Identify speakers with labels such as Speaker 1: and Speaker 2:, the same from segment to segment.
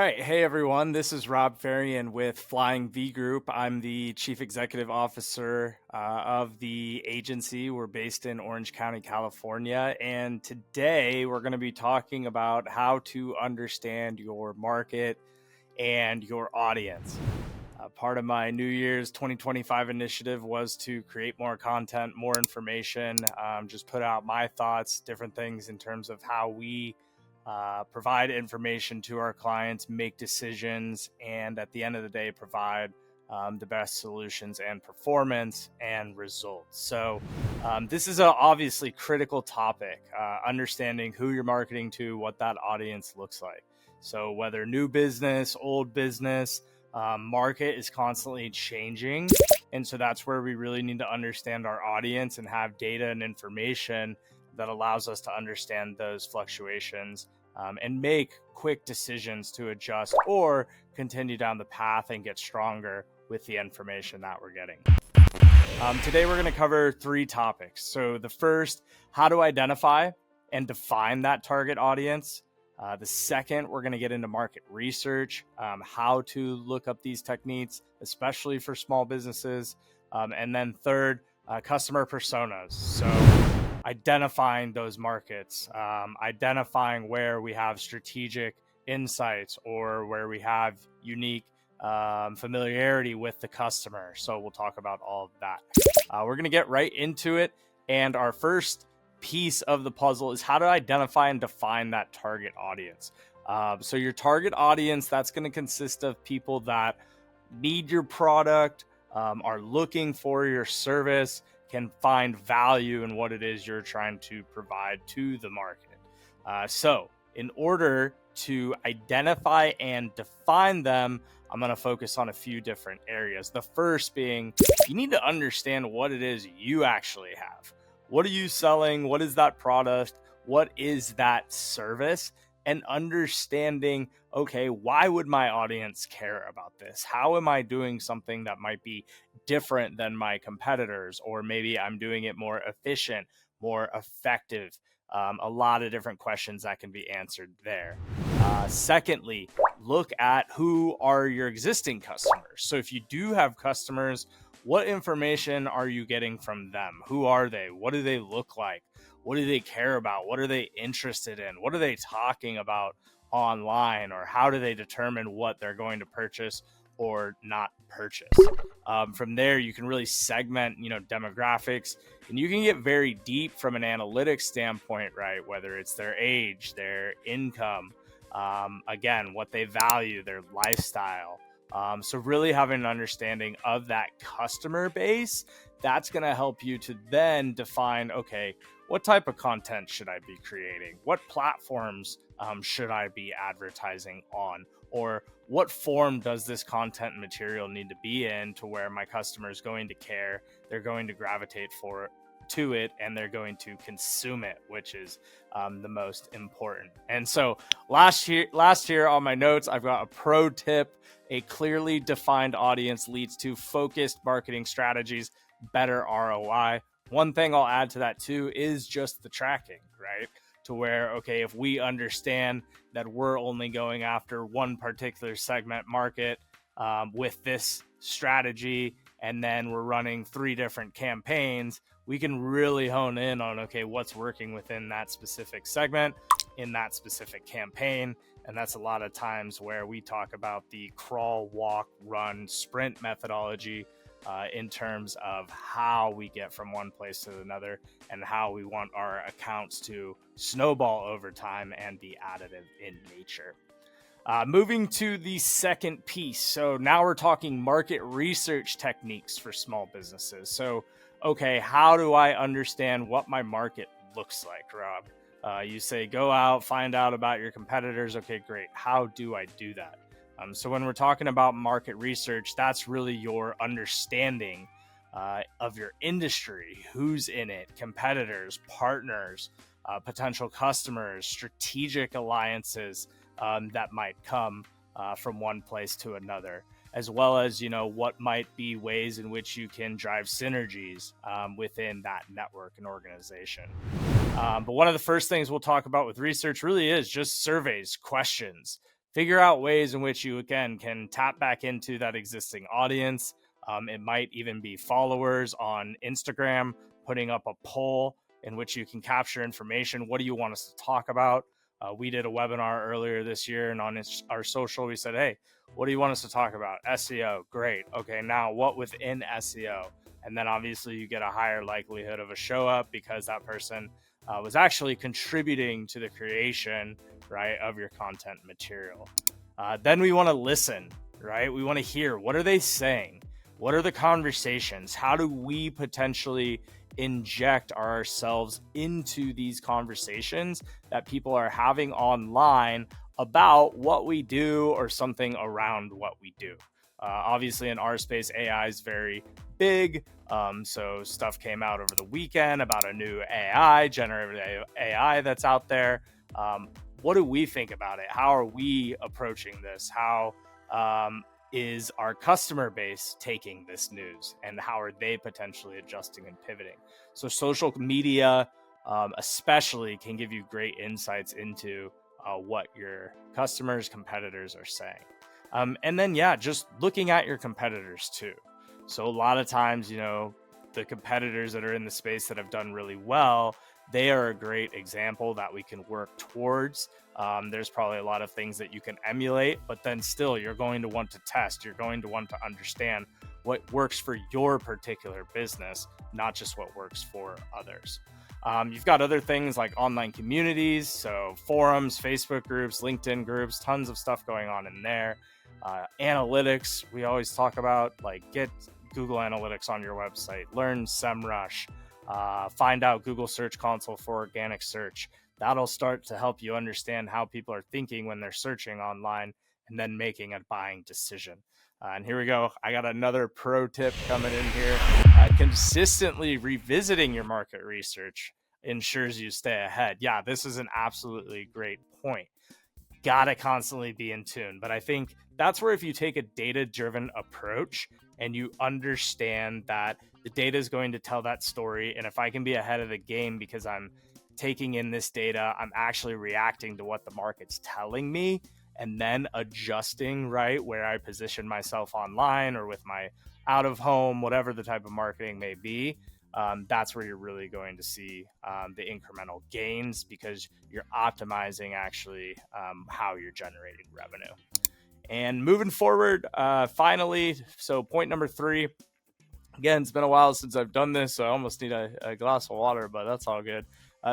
Speaker 1: right. Hey, everyone. This is Rob Farian with Flying V Group. I'm the Chief Executive Officer of the agency. We're based in Orange County, California. And today we're going to be talking about how to understand your market and your audience. Part of my New Year's 2025 initiative was to create more content, more information, just put out my thoughts, different things in terms of how we provide information to our clients, make decisions, and at the end of the day, provide the best solutions and performance and results. So this is a obviously critical topic, understanding who you're marketing to, what that audience looks like. So whether new business, old business, market is constantly changing. And so that's where we really need to understand our audience and have data and information that allows us to understand those fluctuations and make quick decisions to adjust or continue down the path and get stronger with the information that we're getting. Today, we're going to cover 3 topics. So the first, how to identify and define that target audience. The second, we're going to get into market research, how to look up these techniques, especially for small businesses. And then third, customer personas. So identifying those markets, identifying where we have strategic insights or where we have unique familiarity with the customer. So we'll talk about all of that. We're going to get right into it. And our first piece of the puzzle is how to identify and define that target audience. So your target audience, that's going to consist of people that need your product, are looking for your service, can find value in what it is you're trying to provide to the market. So in order to identify and define them, I'm going to focus on a few different areas. The first being, you need to understand what it is you actually have. What are you selling? What is that product? What is that service? And understanding, okay, why would my audience care about this? How am I doing something that might be different than my competitors? Or maybe I'm doing it more efficient, more effective. A lot of different questions that can be answered there. Secondly, look at who are your existing customers. So if you do have customers, what information are you getting from them? Who are they? What do they look like? What do they care about? What are they interested in? What are they talking about online? Or how do they determine what they're going to purchase or not purchase? From there, you can really segment, demographics, and you can get very deep from an analytics standpoint, right? Whether it's their age, their income, again, what they value, their lifestyle. So really having an understanding of that customer base, that's going to help you to then define, okay, what type of content should I be creating? What platforms should I be advertising on? Or what form does this content and material need to be in to where my customer is going to care, they're going to gravitate to it, and they're going to consume it, which is the most important. And so last year on my notes, I've got a pro tip. A clearly defined audience leads to focused marketing strategies, better ROI. One thing I'll add to that too is just the tracking, right? To where, okay, if we understand that we're only going after one particular segment market with this strategy, and then we're running 3 different campaigns, we can really hone in on, okay, what's working within that specific segment in that specific campaign. And that's a lot of times where we talk about the crawl, walk, run, sprint methodology in terms of how we get from one place to another and how we want our accounts to snowball over time and be additive in nature. Moving to the second piece. So now we're talking market research techniques for small businesses. So, okay, how do I understand what my market looks like, Rob? You say, go out, find out about your competitors. Okay, great. How do I do that? So when we're talking about market research, that's really your understanding of your industry, who's in it, competitors, partners, potential customers, strategic alliances that might come from one place to another, as well as, what might be ways in which you can drive synergies within that network and organization. But one of the first things we'll talk about with research really is just surveys, questions, figure out ways in which you, again, can tap back into that existing audience. It might even be followers on Instagram, putting up a poll in which you can capture information. What do you want us to talk about? We did a webinar earlier this year, and on our social, we said, hey, what do you want us to talk about? SEO. Great. Okay, now what within SEO? And then obviously you get a higher likelihood of a show up because that person was actually contributing to the creation, right, of your content material. Then we want to listen, right? We want to hear, what are they saying? What are the conversations? How do we potentially inject ourselves into these conversations that people are having online about what we do or something around what we do? Obviously, in our space, AI is very big. So stuff came out over the weekend about a new AI, generative AI that's out there. What do we think about it? How are we approaching this? How is our customer base taking this news, and how are they potentially adjusting and pivoting? So social media especially can give you great insights into what your customers, competitors are saying. And then, yeah, just looking at your competitors too. So a lot of times, the competitors that are in the space that have done really well, they are a great example that we can work towards. There's probably a lot of things that you can emulate, but then still you're going to want to test. You're going to want to understand what works for your particular business, not just what works for others. You've got other things like online communities, so forums, Facebook groups, LinkedIn groups, tons of stuff going on in there. Analytics, we always talk about, like, get Google Analytics on your website, learn SEMrush, find out Google Search Console for organic search. That'll start to help you understand how people are thinking when they're searching online and then making a buying decision. And here we go. I got another pro tip coming in here. Consistently revisiting your market research ensures you stay ahead. Yeah, this is an absolutely great point. Gotta constantly be in tune. But I think that's where, if you take a data-driven approach and you understand that the data is going to tell that story, and if I can be ahead of the game because I'm taking in this data, I'm actually reacting to what the market's telling me, and then adjusting, right, where I position myself online or with my out of home, whatever the type of marketing may be, that's where you're really going to see the incremental gains, because you're optimizing actually how you're generating revenue. And moving forward, finally, so point number 3, again, it's been a while since I've done this, so I almost need a glass of water, but that's all good.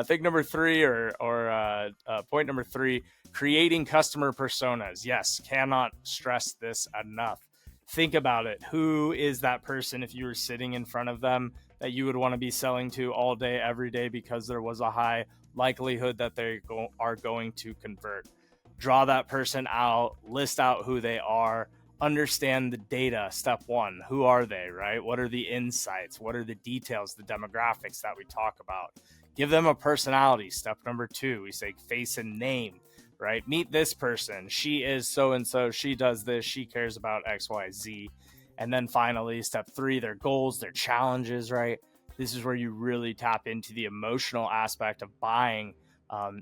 Speaker 1: Think number 3 or point number 3, creating customer personas. Yes, cannot stress this enough. Think about it. Who is that person, if you were sitting in front of them, that you would want to be selling to all day, every day, because there was a high likelihood that they are going to convert? Draw that person out, list out who they are, understand the data. Step 1, who are they, right? What are the insights? What are the details, the demographics that we talk about? Give them a personality. Step number 2, we say face and name, right? Meet this person. She is so-and-so. She does this. She cares about X, Y, Z. And then finally, step 3, their goals, their challenges, right? This is where you really tap into the emotional aspect of buying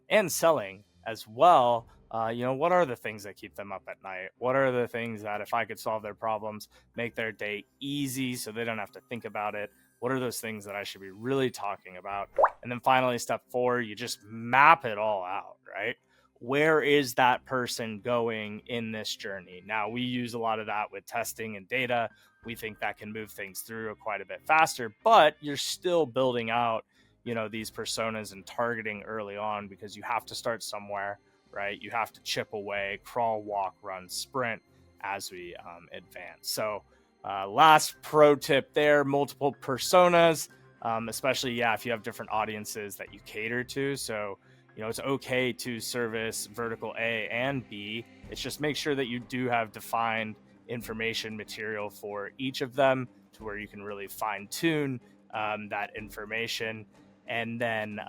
Speaker 1: and selling as well. What are the things that keep them up at night? What are the things that, if I could solve their problems, make their day easy so they don't have to think about it? What are those things that I should be really talking about? And then finally, step 4, you just map it all out, right? Where is that person going in this journey? Now, we use a lot of that with testing and data. We think that can move things through quite a bit faster, but you're still building out, these personas and targeting early on, because you have to start somewhere, right? You have to chip away, crawl, walk, run, sprint as we advance. So last pro tip there, multiple personas, especially, if you have different audiences that you cater to. So, it's okay to service vertical A and B. It's just make sure that you do have defined information material for each of them, to where you can really fine tune that information, and then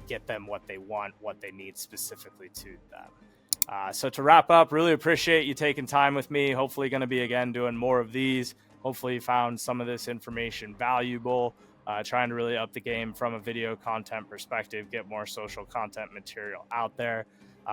Speaker 1: get them what they want, what they need specifically to them. So to wrap up, really appreciate you taking time with me. Hopefully going to be, again, doing more of these. Hopefully you found some of this information valuable. Trying to really up the game from a video content perspective, get more social content material out there.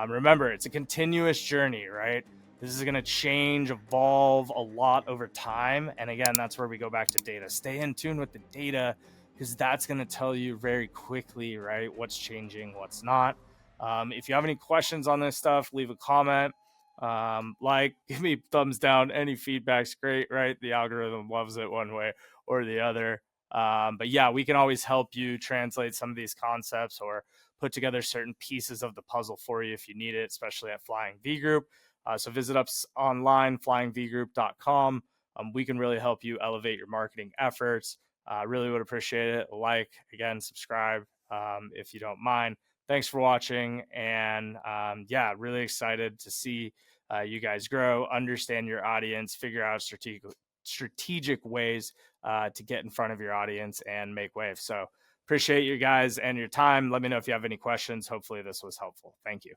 Speaker 1: Remember, it's a continuous journey, right? This is going to change, evolve a lot over time. And again, that's where we go back to data. Stay in tune with the data, because that's going to tell you very quickly, right, what's changing, what's not. If you have any questions on this stuff, leave a comment. Give me thumbs down. Any feedback's great, right? The algorithm loves it one way or the other. But yeah, we can always help you translate some of these concepts or put together certain pieces of the puzzle for you if you need it, especially at Flying V Group. So visit us online, flyingvgroup.com. We can really help you elevate your marketing efforts. Really would appreciate it. Like, again, subscribe if you don't mind. Thanks for watching. And yeah, really excited to see you guys grow, understand your audience, figure out strategic ways to get in front of your audience and make waves. So appreciate you guys and your time. Let me know if you have any questions. Hopefully this was helpful. Thank you.